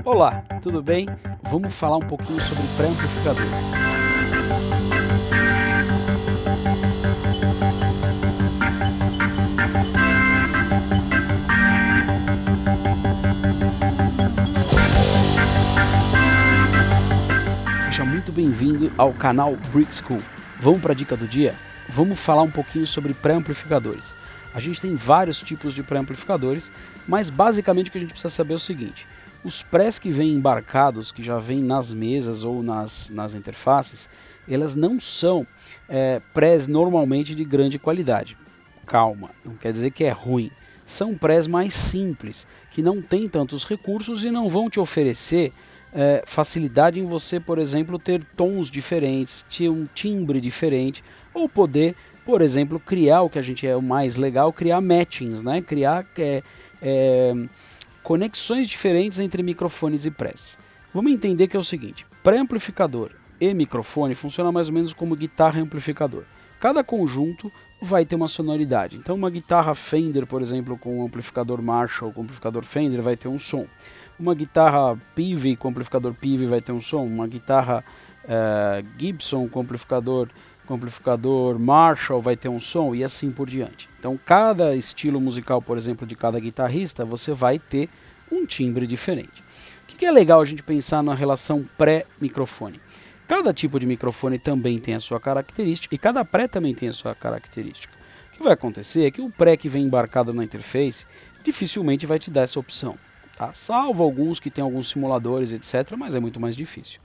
Olá, tudo bem? Vamos falar um pouquinho sobre pré-amplificadores. Seja muito bem-vindo ao canal Brick School. Vamos para a dica do dia? Vamos falar um pouquinho sobre pré-amplificadores. A gente tem vários tipos de pré-amplificadores, mas basicamente o que a gente precisa saber é o seguinte: os prés que vêm embarcados, que já vêm nas mesas ou nas interfaces, elas não são prés normalmente de grande qualidade. Calma, não quer dizer que é ruim. São prés mais simples, que não têm tantos recursos e não vão te oferecer facilidade em você, por exemplo, ter tons diferentes, ter um timbre diferente, ou poder, por exemplo, criar o que a gente é o mais legal, criar matchings, né? Criar conexões diferentes entre microfones e prés. Vamos entender que é o seguinte: pré-amplificador e microfone funciona mais ou menos como guitarra e amplificador. Cada conjunto vai ter uma sonoridade. Então uma guitarra Fender, por exemplo, com um amplificador Marshall, com amplificador Fender, vai ter um som. Uma guitarra Peavey com amplificador Peavey vai ter um som. Uma guitarra Gibson com amplificador Marshall vai ter um som, e assim por diante. Então cada estilo musical, por exemplo, de cada guitarrista, você vai ter um timbre diferente. O que é legal a gente pensar na relação pré-microfone? Cada tipo de microfone também tem a sua característica e cada pré também tem a sua característica. O que vai acontecer é que o pré que vem embarcado na interface dificilmente vai te dar essa opção, tá? Salvo alguns que tem alguns simuladores, etc., mas é muito mais difícil.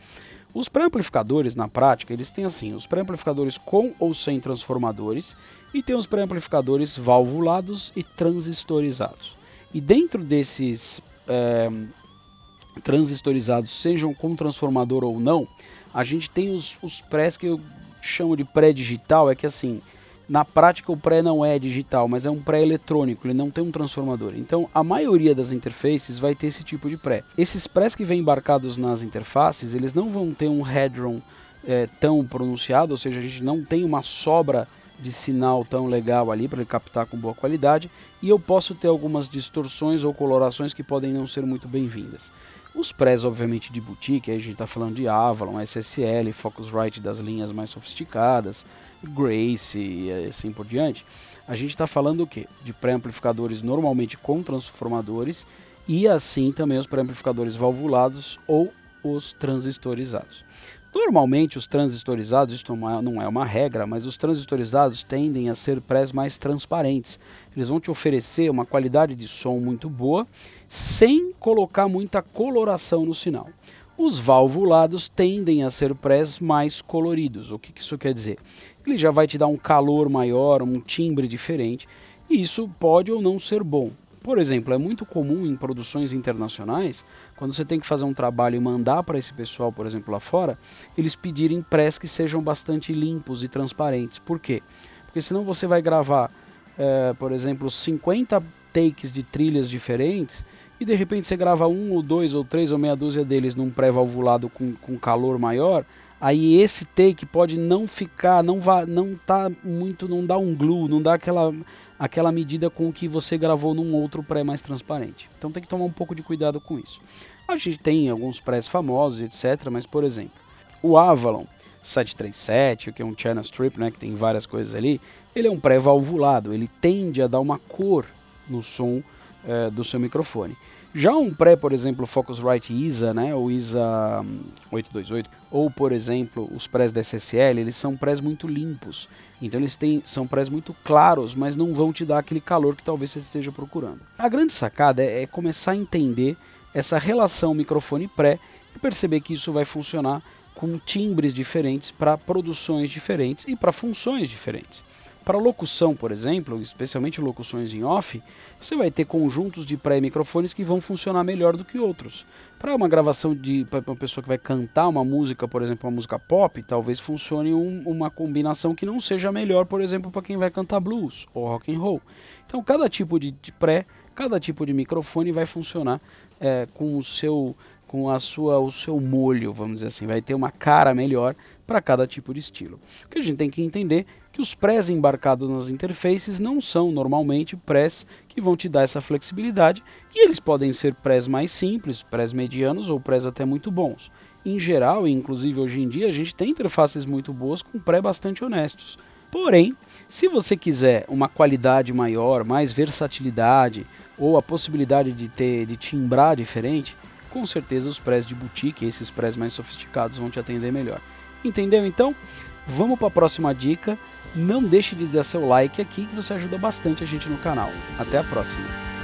Os pré-amplificadores, na prática, eles têm assim, os pré-amplificadores com ou sem transformadores, e tem os pré-amplificadores valvulados e transistorizados. E dentro desses transistorizados, sejam com transformador ou não, a gente tem os prés que eu chamo de pré-digital, é que assim, na prática o pré não é digital, mas é um pré eletrônico, ele não tem um transformador. Então a maioria das interfaces vai ter esse tipo de pré. Esses prés que vêm embarcados nas interfaces, eles não vão ter um headroom tão pronunciado, ou seja, a gente não tem uma sobra de sinal tão legal ali para ele captar com boa qualidade, e eu posso ter algumas distorções ou colorações que podem não ser muito bem-vindas. Os prés, obviamente, de boutique, aí a gente está falando de Avalon, SSL, Focusrite das linhas mais sofisticadas, Grace e assim por diante. A gente está falando o quê? De pré-amplificadores normalmente com transformadores e assim também os pré-amplificadores valvulados ou os transistorizados. Normalmente os transistorizados, isto não é uma regra, mas os transistorizados tendem a ser prés mais transparentes. Eles vão te oferecer uma qualidade de som muito boa, sem colocar muita coloração no sinal. Os valvulados tendem a ser prés mais coloridos. O que isso quer dizer? Ele já vai te dar um calor maior, um timbre diferente, e isso pode ou não ser bom. Por exemplo, é muito comum em produções internacionais, quando você tem que fazer um trabalho e mandar para esse pessoal, por exemplo, lá fora, eles pedirem prés que sejam bastante limpos e transparentes. Por quê? Porque senão você vai gravar, por exemplo, 50 takes de trilhas diferentes, e de repente você grava um ou dois ou três ou meia dúzia deles num pré-valvulado com calor maior, aí esse take pode não ficar, não dá um glue, não dá aquela medida com que você gravou num outro pré mais transparente. Então tem que tomar um pouco de cuidado com isso. A gente tem alguns prés famosos, etc., mas por exemplo, o Avalon 737, que é um channel strip, né, que tem várias coisas ali, ele é um pré-valvulado, ele tende a dar uma cor no som do seu microfone. Já um pré, por exemplo, Focusrite ISA, né, ou ISA 828, ou por exemplo os prés da SSL, eles são prés muito limpos. Então eles são prés muito claros, mas não vão te dar aquele calor que talvez você esteja procurando. A grande sacada é começar a entender essa relação microfone-pré e perceber que isso vai funcionar com timbres diferentes para produções diferentes e para funções diferentes. Para locução, por exemplo, especialmente locuções em off, você vai ter conjuntos de pré-microfones que vão funcionar melhor do que outros. Para uma gravação para uma pessoa que vai cantar uma música, por exemplo, uma música pop, talvez funcione uma combinação que não seja melhor, por exemplo, para quem vai cantar blues ou rock and roll. Então, cada tipo de pré, cada tipo de microfone vai funcionar com o seu molho, vamos dizer assim, vai ter uma cara melhor para cada tipo de estilo. O que a gente tem que entender é que os prés embarcados nas interfaces não são normalmente prés que que vão te dar essa flexibilidade, e eles podem ser prés mais simples, prés medianos ou prés até muito bons. Em geral, e inclusive hoje em dia, a gente tem interfaces muito boas com pré bastante honestos. Porém, se você quiser uma qualidade maior, mais versatilidade ou a possibilidade de timbrar diferente, com certeza os prés de boutique, esses prés mais sofisticados, vão te atender melhor. Entendeu então? Vamos para a próxima dica. Não deixe de dar seu like aqui que você ajuda bastante a gente no canal. Até a próxima!